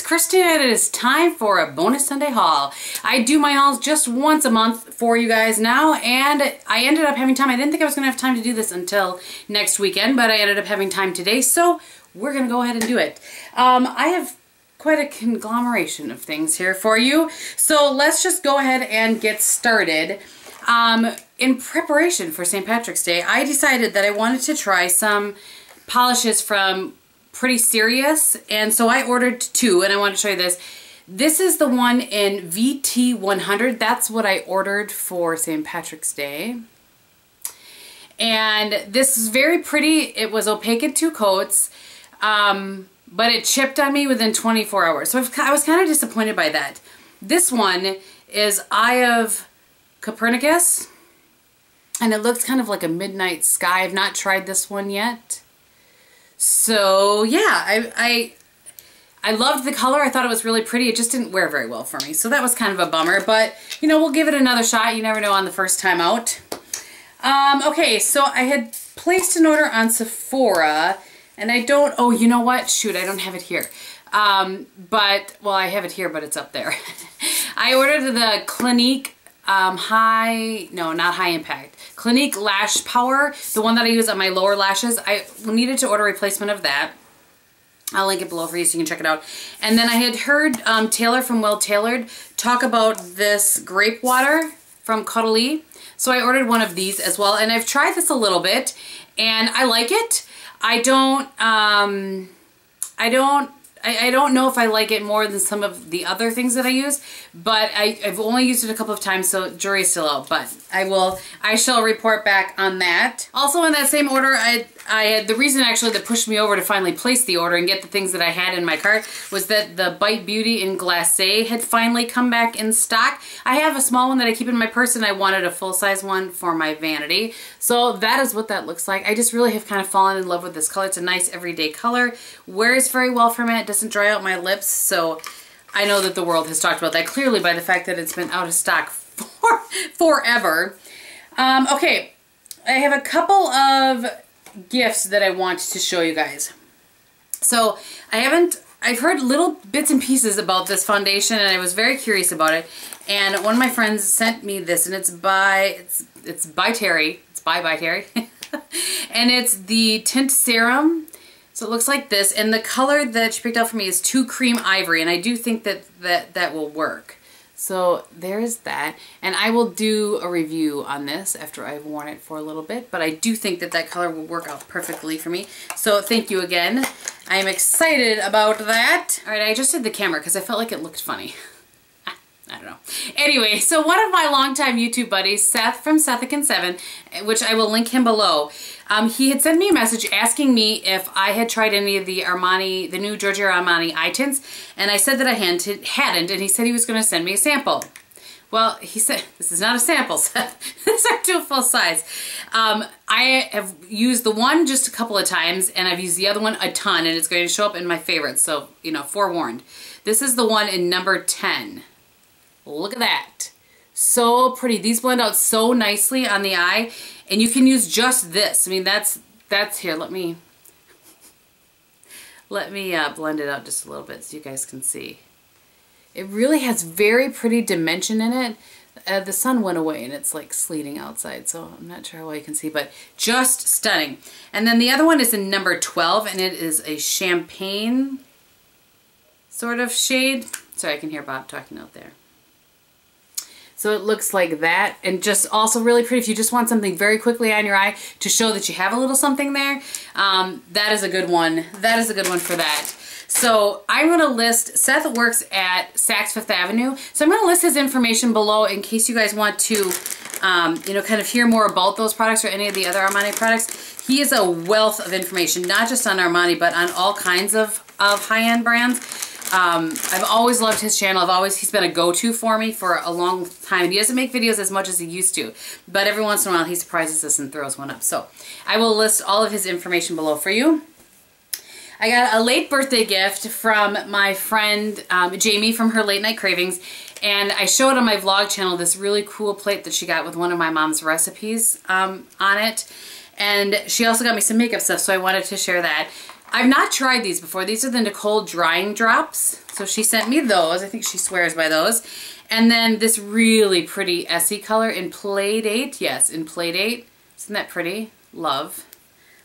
Kristin and it is time for a bonus Sunday haul. I do my hauls just once a month for you guys now, and I ended up having time. I didn't think I was going to have time to do this until next weekend, but I ended up having time today, so we're going to go ahead and do it. I have quite a conglomeration of things here for you, so let's just go ahead and get started. In preparation for St. Patrick's Day, I decided that I wanted to try some polishes from Pretty Serious, and so I ordered two, and I want to show you this. This is the one in VT100. That's what I ordered for St. Patrick's Day. And this is very pretty. It was opaque in 2 coats, but it chipped on me within 24 hours. So I was kind of disappointed by that. This one is Eye of Copernicus, and it looks kind of like a midnight sky. I've not tried this one yet. So yeah, I loved the color. I thought it was really pretty. It just didn't wear very well for me. So that was kind of a bummer, but you know, we'll give it another shot. You never know on the first time out. Okay, so I had placed an order on Sephora, and I don't, oh, you know what? Shoot, I don't have it here. But, well, I have it here, but it's up there. I ordered the Clinique not high impact. Clinique Lash Power, the one that I use on my lower lashes. I needed to order a replacement of that. I'll link it below for you so you can check it out. And then I had heard Taylor from Well Tailored talk about this grape water from Cuddly. So I ordered one of these as well. And I've tried this a little bit and I like it. I don't know if I like it more than some of the other things that I use, but I've only used it a couple of times, so jury's still out, but I shall report back on that. Also in that same order, I had, the reason actually that pushed me over to finally place the order and get the things that I had in my cart was that the Bite Beauty in Glacé had finally come back in stock. I have a small one that I keep in my purse, and I wanted a full-size one for my vanity. So that is what that looks like. I just really have kind of fallen in love with this color. It's a nice everyday color. Wears very well for me. It doesn't dry out my lips, so I know that the world has talked about that clearly by the fact that it's been out of stock for forever. Okay, I have a couple of gifts that I want to show you guys. So I've heard little bits and pieces about this foundation, and I was very curious about it. And one of my friends sent me this, and it's by Terry. It's by Terry. And it's the tint serum. So it looks like this, and the color that she picked out for me is 2 Cream Ivory, and I do think that will work. So there's that, and I will do a review on this after I've worn it for a little bit, but I do think that that color will work out perfectly for me. So thank you again. I'm excited about that. All right, I adjusted the camera because I felt like it looked funny. I don't know. Anyway, so one of my longtime YouTube buddies, Seth from Sethican7, which I will link him below, he had sent me a message asking me if I had tried any of the Armani, the new Giorgio Armani eye tints, and I said that I hadn't, and he said he was going to send me a sample. Well, he said, this is not a sample, Seth. These are 2 full size. I have used the one just a couple of times, and I've used the other one a ton, and it's going to show up in my favorites, so, you know, forewarned. This is the one in number 10. Look at that. So pretty. These blend out so nicely on the eye, and you can use just this. I mean, that's here. Let me blend it out just a little bit so you guys can see. It really has very pretty dimension in it. The sun went away and it's like sleeting outside, so I'm not sure how well you can see, but just stunning. And then the other one is in number 12, and it is a champagne sort of shade. Sorry, I can hear Bob talking out there. So it looks like that, and just also really pretty if you just want something very quickly on your eye to show that you have a little something there. That is a good one. That is a good one for that. So I'm going to list, Seth works at Saks Fifth Avenue, so I'm going to list his information below in case you guys want to, you know, kind of hear more about those products or any of the other Armani products. He is a wealth of information, not just on Armani, but on all kinds of high-end brands. I've always loved his channel. He's been a go-to for me for a long time. He doesn't make videos as much as he used to, but every once in a while he surprises us and throws one up. So I will list all of his information below for you. I got a late birthday gift from my friend Jamie from her Late Night Cravings, and I showed on my vlog channel this really cool plate that she got with one of my mom's recipes on it. And she also got me some makeup stuff, so I wanted to share that. I've not tried these before. These are the Nicole drying drops. So she sent me those. I think she swears by those. And then this really pretty Essie color in Play Date. Yes, in Play Date. Isn't that pretty? Love.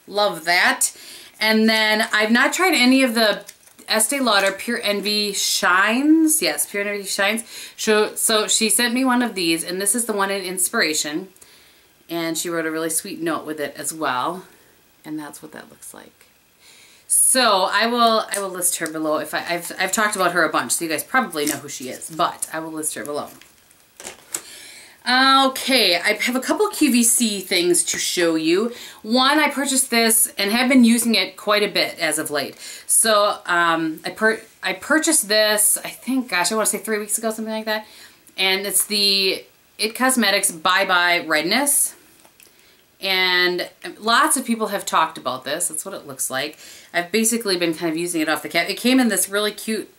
Love that. And then I've not tried any of the Estee Lauder Pure Envy Shines. Yes, Pure Envy Shines. So she sent me one of these, and this is the one in Inspiration. And she wrote a really sweet note with it as well. And that's what that looks like. So I will list her below. If I've talked about her a bunch, so you guys probably know who she is, but I will list her below. Okay, I have a couple QVC things to show you. One, I purchased this and have been using it quite a bit as of late. So I purchased this, I think, gosh, I want to say 3 weeks ago, something like that. And it's the It Cosmetics Bye Bye Redness. And lots of people have talked about this. That's what it looks like. I've basically been kind of using it off the cap. It came in this really cute,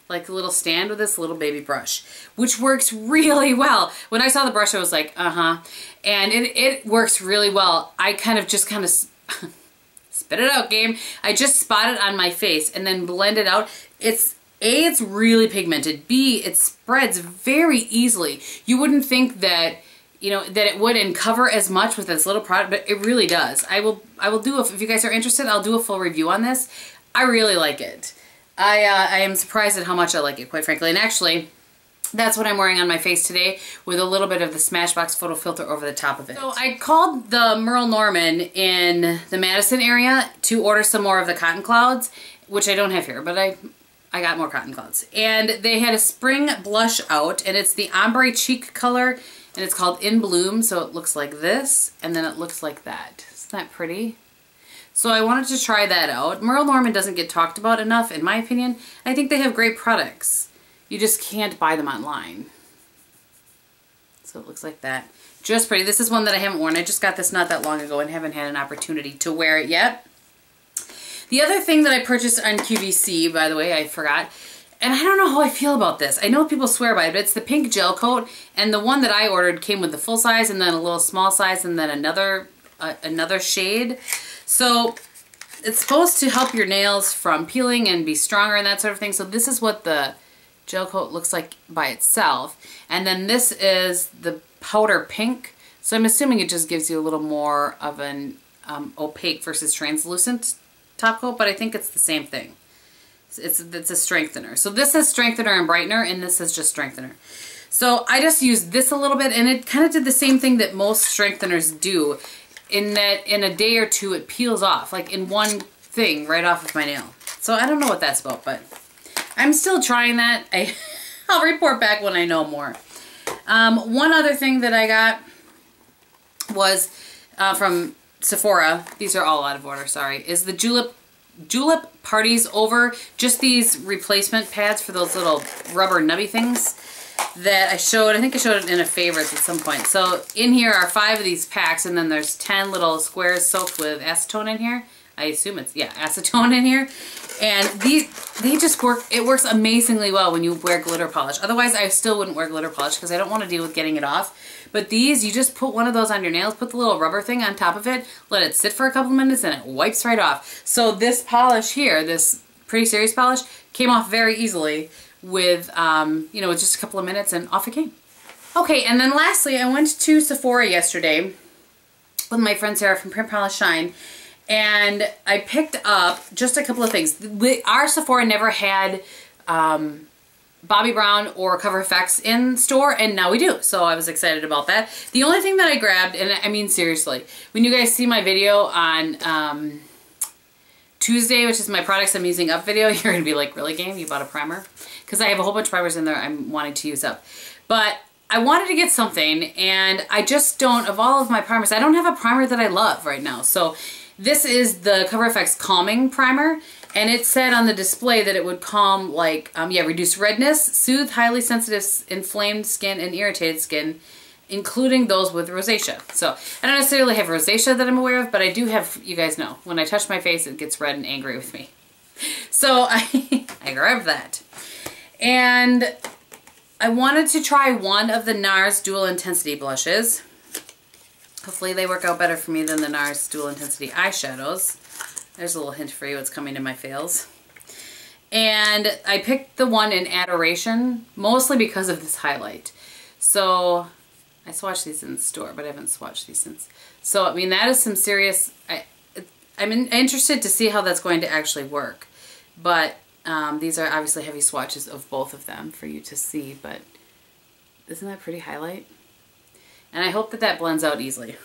like, little stand with this little baby brush, which works really well. When I saw the brush, I was like, uh-huh. And it works really well. I kind of spit it out, game. I just spot it on my face and then blend it out. It's really pigmented. B, it spreads very easily. You wouldn't think that, you know, that it wouldn't cover as much with this little product, but it really does. I will do, if you guys are interested, I'll do a full review on this. I really like it. I am surprised at how much I like it, quite frankly. And actually, that's what I'm wearing on my face today, with a little bit of the Smashbox photo filter over the top of it. So I called the Merle Norman in the Madison area to order some more of the Cotton Clouds, which I don't have here, but I got more Cotton Clouds. And they had a spring blush out, and it's the Ombre cheek color, and it's called In Bloom, so it looks like this, and then it looks like that. Isn't that pretty? So I wanted to try that out. Merle Norman doesn't get talked about enough, in my opinion. I think they have great products. You just can't buy them online. So it looks like that. Just pretty. This is one that I haven't worn. I just got this not that long ago and haven't had an opportunity to wear it yet. The other thing that I purchased on QVC, by the way, I forgot, and I don't know how I feel about this. I know people swear by it, but it's the pink gel coat, and the one that I ordered came with the full size and then a little small size and then another shade. So it's supposed to help your nails from peeling and be stronger and that sort of thing. So this is what the gel coat looks like by itself. And then this is the powder pink. So I'm assuming it just gives you a little more of an opaque versus translucent top coat, but I think it's the same thing. It's a strengthener. So this is strengthener and brightener, and this is just strengthener. So I just used this a little bit, and it kind of did the same thing that most strengtheners do, in that in a day or two it peels off, like in one thing right off of my nail. So I don't know what that's about, but I'm still trying that. I'll report back when I know more. One other thing that I got was from Sephora. These are all out of order, sorry. Is the Julep Parties Over. Just these replacement pads for those little rubber nubby things that I showed. I think I showed it in a favorites at some point. So in here are 5 of these packs, and then there's 10 little squares soaked with acetone in here. I assume it's, yeah, acetone in here. And they just work, it works amazingly well when you wear glitter polish. Otherwise, I still wouldn't wear glitter polish because I don't want to deal with getting it off. But these, you just put one of those on your nails, put the little rubber thing on top of it, let it sit for a couple minutes, and it wipes right off. So this polish here, this Pretty Serious polish, came off very easily with, you know, with just a couple of minutes, and off it came. Okay, and then lastly, I went to Sephora yesterday with my friend Sarah from Print Polish Shine, and I picked up just a couple of things. Our Sephora never had Bobbi Brown or Cover FX in store, and now we do. So I was excited about that. The only thing that I grabbed, and I mean seriously, when you guys see my video on Tuesday, which is my products I'm using up video, you're going to be like, really, Game? You bought a primer? Because I have a whole bunch of primers in there I'm wanting to use up. But I wanted to get something, and I just don't, of all of my primers, I don't have a primer that I love right now. So this is the Cover FX Calming Primer, and it said on the display that it would calm, like, reduce redness, soothe highly sensitive inflamed skin and irritated skin, including those with rosacea. So I don't necessarily have rosacea that I'm aware of, but I do have, you guys know, when I touch my face, it gets red and angry with me. So I grabbed that. And I wanted to try one of the NARS Dual Intensity blushes. Hopefully they work out better for me than the NARS Dual Intensity eyeshadows. There's a little hint for you what's coming in my fails. And I picked the one in Adoration, mostly because of this highlight. So I swatched these in the store, but I haven't swatched these since. So, I mean, that is some serious... I'm interested to see how that's going to actually work. But these are obviously heavy swatches of both of them for you to see. But isn't that pretty highlight? And I hope that that blends out easily.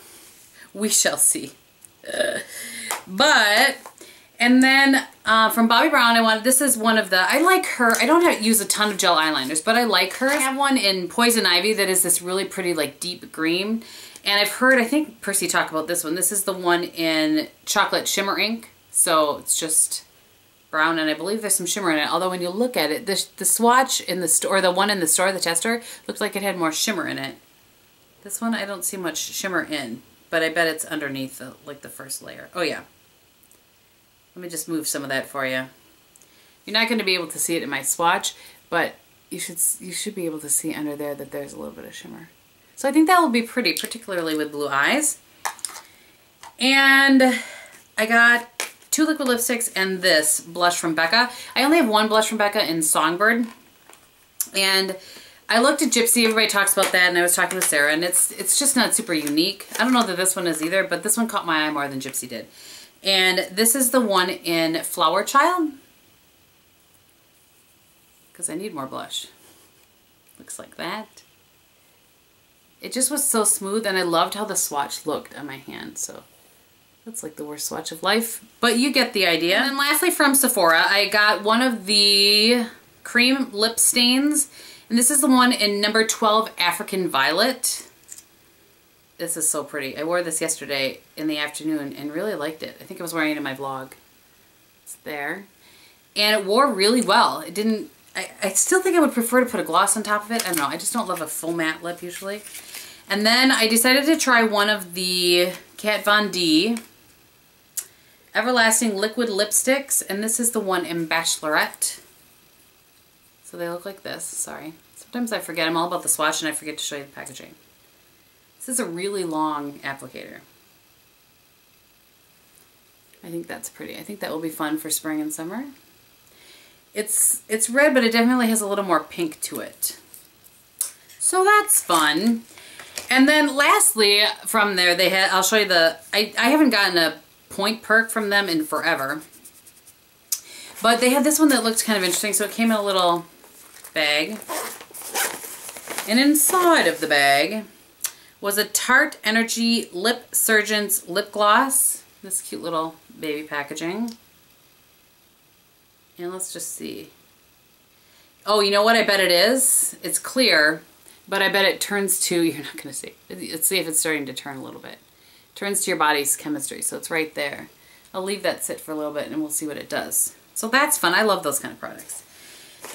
We shall see. And then from Bobbi Brown, this is one of the, I like her, I don't use a ton of gel eyeliners, but I like her. I have one in Poison Ivy that is this really pretty like deep green. And I've heard, I think Percy talked about this one. This is the one in Chocolate Shimmer Ink. So it's just brown, and I believe there's some shimmer in it. Although when you look at it, the swatch in the store, the one in the store, the tester, looks like it had more shimmer in it. This one I don't see much shimmer in, but I bet it's underneath the, like the first layer. Oh yeah. Let me just move some of that for you. You're not going to be able to see it in my swatch, but you should be able to see under there that there's a little bit of shimmer. So I think that will be pretty, particularly with blue eyes. And I got 2 liquid lipsticks and this blush from Becca. I only have one blush from Becca in Songbird. And I looked at Gypsy, everybody talks about that, and I was talking with Sarah, and it's just not super unique. I don't know that this one is either, but this one caught my eye more than Gypsy did. And this is the one in Flower Child. Because I need more blush. Looks like that. It just was so smooth, and I loved how the swatch looked on my hand, so that's like the worst swatch of life, but you get the idea. And then lastly from Sephora, I got one of the cream lip stains, and this is the one in number 12 African Violet. This is so pretty. I wore this yesterday in the afternoon and really liked it. I think I was wearing it in my vlog. It's there. And it wore really well. It didn't, I still think I would prefer to put a gloss on top of it. I don't know, I just don't love a full matte lip usually. And then I decided to try one of the Kat Von D Everlasting Liquid Lipsticks, and this is the one in Bachelorette. So they look like this, sorry. Sometimes I forget, I'm all about the swatch and I forget to show you the packaging. This is a really long applicator. I think that's pretty. I think that will be fun for spring and summer. It's red, but it definitely has a little more pink to it. So that's fun. And then lastly from there, they had, I'll show you the, I haven't gotten a point perk from them in forever. But they had this one that looked kind of interesting. So it came in a little bag. And inside of the bag was a Tarte Energy Lip Surgeons lip gloss. This cute little baby packaging. And let's just see. Oh, you know what I bet it is? It's clear, but I bet it turns to, you're not going to see. Let's see if it's starting to turn a little bit. It turns to your body's chemistry, so it's right there. I'll leave that sit for a little bit and we'll see what it does. So that's fun. I love those kind of products.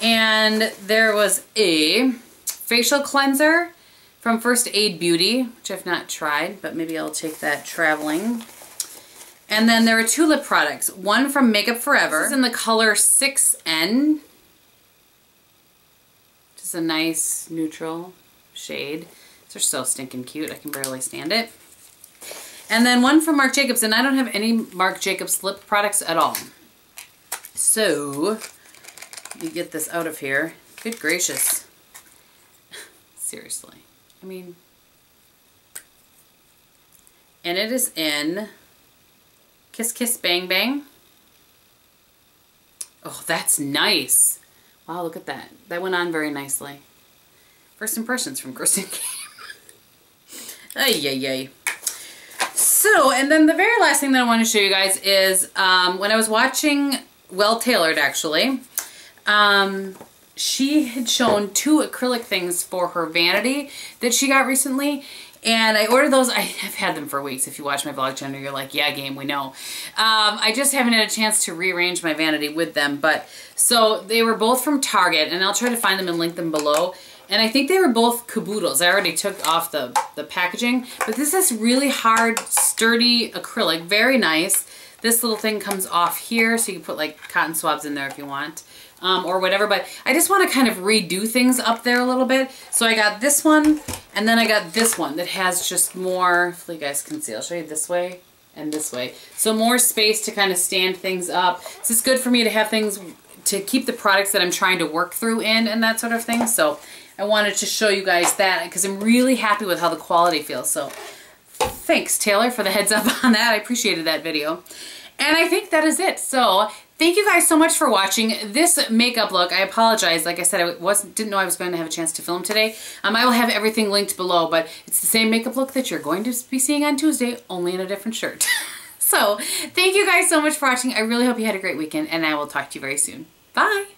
And there was a facial cleanser from First Aid Beauty, which I've not tried, but maybe I'll take that traveling. And then there are 2 lip products. One from Makeup Forever. This is in the color 6N. Which is a nice neutral shade. These are so stinking cute. I can barely stand it. And then one from Marc Jacobs. And I don't have any Marc Jacobs lip products at all. So, you get this out of here. Good gracious. Seriously. I mean, and it is in Kiss Kiss Bang Bang. Oh, that's nice. Wow, look at that. That went on very nicely. First impressions from Kristin Gehm. Ay, ay, ay. So, and then the very last thing that I want to show you guys is when I was watching Well Tailored, actually, she had shown 2 acrylic things for her vanity that she got recently. And I ordered those. I have had them for weeks. If you watch my vlog channel, you're like, yeah, Game, we know. I just haven't had a chance to rearrange my vanity with them. But so they were both from Target, and I'll try to find them and link them below. And I think they were both caboodles. I already took off the packaging. But this is really hard, sturdy acrylic. Very nice. This little thing comes off here, so you can put like cotton swabs in there if you want. Or whatever, but I just want to kind of redo things up there a little bit. So I got this one, and then I got this one that has just more, hopefully you guys can see, I'll show you this way. and this way. So more space to kind of stand things up. So it's good for me to have things to keep the products that I'm trying to work through in and that sort of thing. So I wanted to show you guys that because I'm really happy with how the quality feels. So thanks, Taylor, for the heads up on that. I appreciated that video. And I think that is it. So thank you guys so much for watching this makeup look. I apologize. Like I said, I didn't know I was going to have a chance to film today. I will have everything linked below, but it's the same makeup look that you're going to be seeing on Tuesday, only in a different shirt. So thank you guys so much for watching. I really hope you had a great weekend, and I will talk to you very soon. Bye.